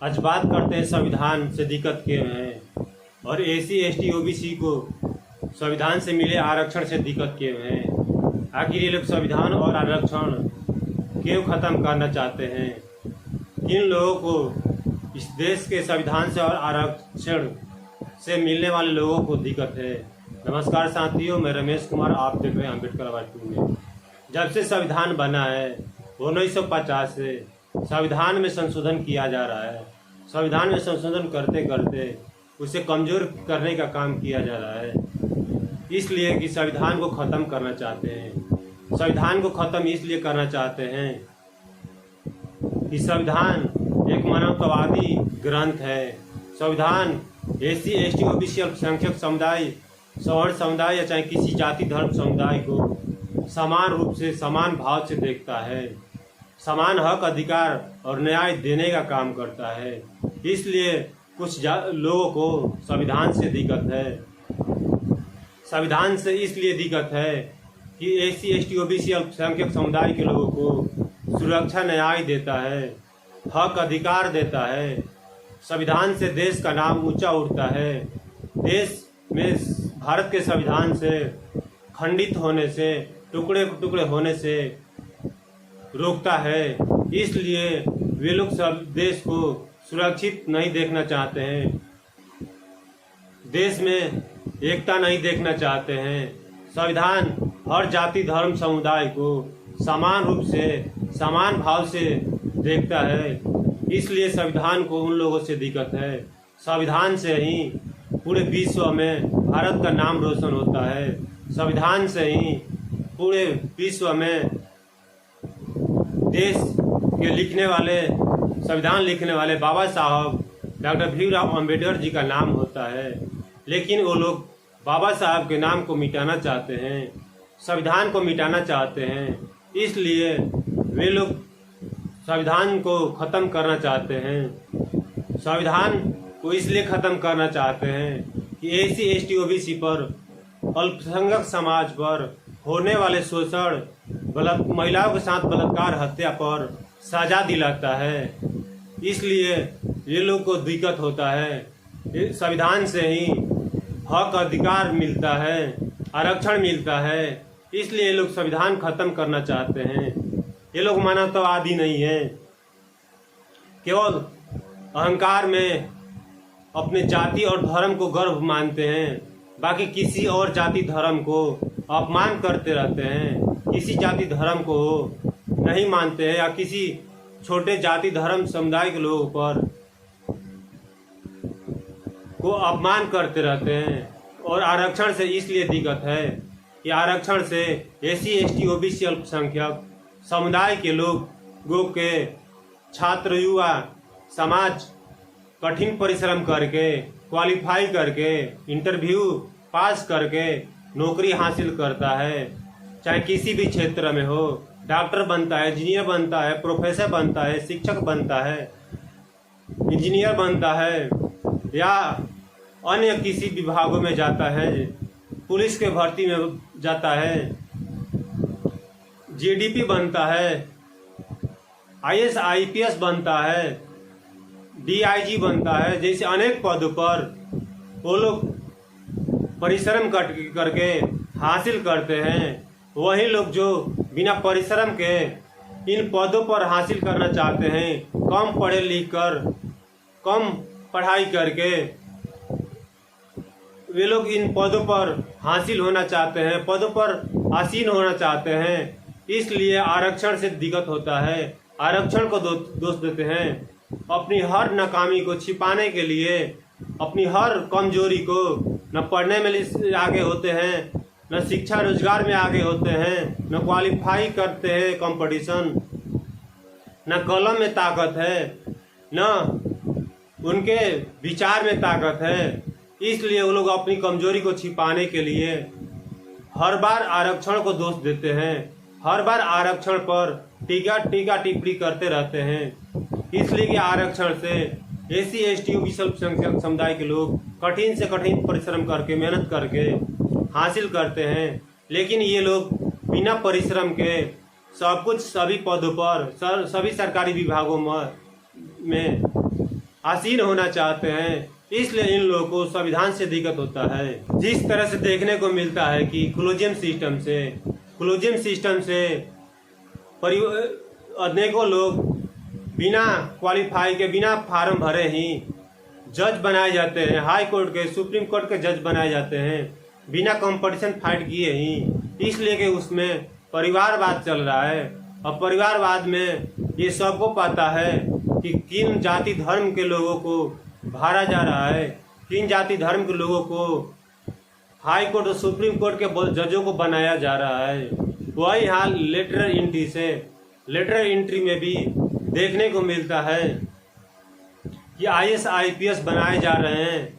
आज बात करते हैं संविधान से दिक्कत के हैं और एसी एसटी ओबीसी को संविधान से मिले आरक्षण से दिक्कत के हैं। आखिर ये लोग संविधान और आरक्षण क्यों ख़त्म करना चाहते हैं? किन लोगों को इस देश के संविधान से और आरक्षण से मिलने वाले लोगों को दिक्कत है? नमस्कार साथियों, मैं रमेश कुमार, आप देख रहे हैं अम्बेडकर आवाज़ में। जब से संविधान बना है 1950 से संविधान में संशोधन किया जा रहा है। संविधान में संशोधन करते करते उसे कमज़ोर करने का काम किया जा रहा है, इसलिए कि संविधान को ख़त्म करना चाहते हैं। संविधान को ख़त्म इसलिए करना चाहते हैं कि संविधान एक मानवतावादी ग्रंथ है। संविधान एसी एसटी ओबीसी अल्पसंख्यक समुदाय, सवर्ण समुदाय या चाहे किसी जाति धर्म समुदाय को समान रूप से समान भाव से देखता है, समान हक अधिकार और न्याय देने का काम करता है। इसलिए कुछ लोगों को संविधान से दिक्कत है। संविधान से इसलिए दिक्कत है कि एसी एसटी ओबीसी अल्पसंख्यक समुदाय के लोगों को सुरक्षा न्याय देता है, हक अधिकार देता है। संविधान से देश का नाम ऊंचा उठता है। देश में भारत के संविधान से खंडित होने से, टुकड़े टुकड़े होने से रोकता है। इसलिए वे लोग सब देश को सुरक्षित नहीं देखना चाहते हैं, देश में एकता नहीं देखना चाहते हैं। संविधान हर जाति धर्म समुदाय को समान रूप से समान भाव से देखता है। इसलिए संविधान को उन लोगों से दिक्कत है। संविधान से ही पूरे विश्व में भारत का नाम रोशन होता है। संविधान से ही पूरे विश्व में देश के लिखने वाले, संविधान लिखने वाले बाबा साहब डॉक्टर भीमराव अंबेडकर जी का नाम होता है। लेकिन वो लोग बाबा साहब के नाम को मिटाना चाहते हैं, संविधान को मिटाना चाहते हैं। इसलिए वे लोग संविधान को ख़त्म करना चाहते हैं। संविधान को इसलिए ख़त्म करना चाहते हैं कि एसी एसटी ओबीसी पर, अल्पसंख्यक समाज पर होने वाले शोषण, महिलाओं के साथ बलात्कार, हत्या पर सजा दिलाता है। इसलिए ये लोग को दिक्कत होता है। संविधान से ही हक अधिकार मिलता है, आरक्षण मिलता है। इसलिए ये लोग संविधान खत्म करना चाहते हैं। ये लोग मानवतावादी नहीं है, केवल अहंकार में अपने जाति और धर्म को गर्व मानते हैं, बाकी किसी और जाति धर्म को अपमान करते रहते हैं। किसी जाति धर्म को नहीं मानते हैं या किसी छोटे जाति धर्म समुदाय के लोगों पर को अपमान करते रहते हैं। और आरक्षण से इसलिए दिक्कत है कि आरक्षण से एसी एसटी ओबीसी अल्पसंख्यक समुदाय के लोगों के छात्र युवा समाज कठिन परिश्रम करके, क्वालिफाई करके, इंटरव्यू पास करके नौकरी हासिल करता है। चाहे किसी भी क्षेत्र में हो, डॉक्टर बनता है, इंजीनियर बनता है, प्रोफेसर बनता है, शिक्षक बनता है, इंजीनियर बनता है या अन्य किसी विभागों में जाता है, पुलिस के भर्ती में जाता है, जीडीपी बनता है, आईएएस आईपीएस बनता है, डीआईजी बनता है। जैसे अनेक पदों पर वो लोग परिश्रम करके हासिल करते हैं। वही लोग जो बिना परिश्रम के इन पदों पर हासिल करना चाहते हैं, कम पढ़े लिख कर, कम पढ़ाई करके वे लोग इन पदों पर हासिल होना चाहते हैं, पदों पर आसीन होना चाहते हैं। इसलिए आरक्षण से दिक्कत होता है। आरक्षण को दोष देते हैं। अपनी हर नाकामी को छिपाने के लिए, अपनी हर कमजोरी को, न पढ़ने में आगे होते हैं, न शिक्षा रोजगार में आगे होते हैं, न क्वालिफाई करते हैं कंपटीशन, न कलम में ताकत है, न उनके विचार में ताकत है। इसलिए वो लोग अपनी कमजोरी को छिपाने के लिए हर बार आरक्षण को दोष देते हैं, हर बार आरक्षण पर टीका टिप्पणी करते रहते हैं। इसलिए कि आरक्षण से एसी एसटी ओबीसी अल्पसंख्यक समुदाय के लोग कठिन से कठिन परिश्रम करके, मेहनत करके हासिल करते हैं। लेकिन ये लोग बिना परिश्रम के सब कुछ, सभी पदों पर, सभी सरकारी विभागों में आसीन होना चाहते हैं, इसलिए इन लोगों को संविधान से दिक्कत होता है। जिस तरह से देखने को मिलता है कि कोलिजियम सिस्टम से अनेकों लोग बिना क्वालिफाई के, बिना फार्म भरे ही जज बनाए जाते हैं, हाई कोर्ट के, सुप्रीम कोर्ट के जज बनाए जाते हैं, बिना कंपटीशन फाइट किए ही। इसलिए कि उसमें परिवारवाद चल रहा है, और परिवारवाद में ये सबको पता है कि किन जाति धर्म के लोगों को भरा जा रहा है, किन जाति धर्म के लोगों को हाई कोर्ट और सुप्रीम कोर्ट के जजों को बनाया जा रहा है। वही हाल लेटर एंट्री में भी देखने को मिलता है कि IAS IPS बनाए जा रहे हैं,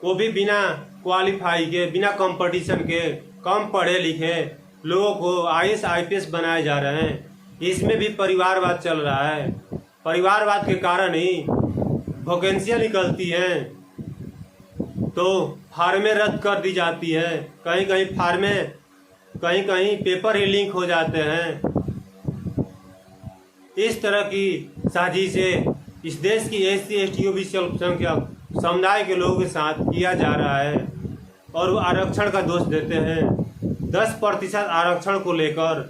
वो भी बिना क्वालिफाई के, बिना कंपटीशन के, कम पढ़े लिखे लोगों को IAS IPS बनाए जा रहे हैं। इसमें भी परिवारवाद चल रहा है। परिवारवाद के कारण ही वैकेंसियाँ निकलती हैं तो फार्में रद्द कर दी जाती है, कहीं कहीं पेपर ही लीक हो जाते हैं। इस तरह की साजिशें इस देश की SC ST OBC अल्पसंख्यक समुदाय के लोगों के साथ किया जा रहा है, और वो आरक्षण का दोष देते हैं। 10% आरक्षण को लेकर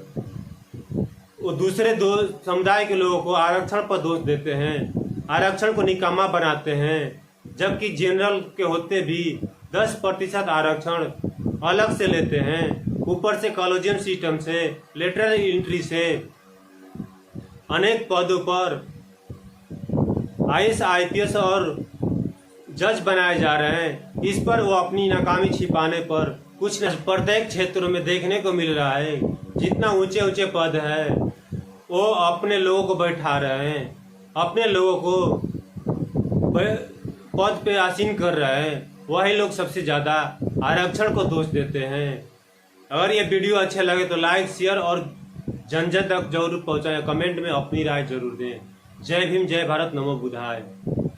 वो दूसरे दो समुदाय के लोगों को आरक्षण पर दोष देते हैं, आरक्षण को निकम्मा बनाते हैं, जबकि जनरल के होते भी 10% आरक्षण अलग से लेते हैं। ऊपर से कोलिजियम सिस्टम से, लेटरल एंट्री से अनेक पदों पर IAS IPS और जज बनाए जा रहे हैं। इस पर वो अपनी नाकामी छिपाने पर कुछ प्रत्येक क्षेत्रों में देखने को मिल रहा है। जितना ऊंचे ऊंचे पद है वो अपने लोगों को बैठा रहे हैं, अपने लोगों को पद पे आसीन कर रहे हैं। वही लोग सबसे ज़्यादा आरक्षण को दोष देते हैं। अगर ये वीडियो अच्छे लगे तो लाइक, शेयर और जन जन तक जरूर पहुँचाएं। कमेंट में अपनी राय जरूर दें। जय भीम, जय भारत, नमो बुद्धाय।